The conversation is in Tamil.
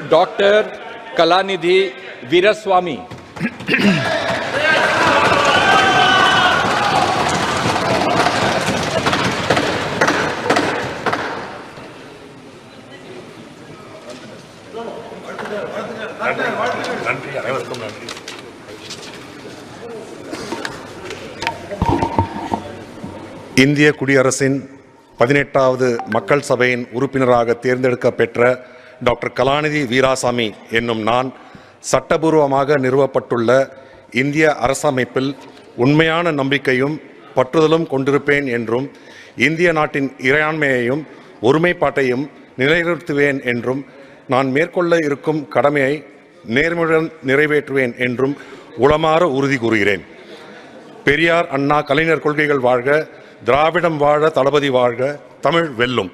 Dr. Kalanidhi Veeraswamy. இந்திய குடியரசின் 18வது மக்கள் சபையின் உறுப்பினராக தேர்ந்தெடுக்கப்பெற்ற டாக்டர் கலாநிதி வீராசாமி என்னும் நான் சட்டபூர்வமாக நிறுவப்பட்டுள்ள இந்திய அரசமைப்பில் உண்மையான நம்பிக்கையும் பற்றுதலும் கொண்டிருப்பேன் என்றும் இந்திய நாட்டின் இறையாண்மையையும் ஒருமைப்பாட்டையும் நிலைநிறுத்துவேன் என்றும் நான் மேற்கொள்ள இருக்கும் கடமையை நேர்மையுடன் நிறைவேற்றுவேன் என்றும் உளமாற உறுதி கூறுகிறேன். பெரியார், அண்ணா, கலைஞர் கொள்கைகள் வாழ்க! திராவிடம் வாழ! தளபதி வாழ்க! தமிழ் வெல்லும்!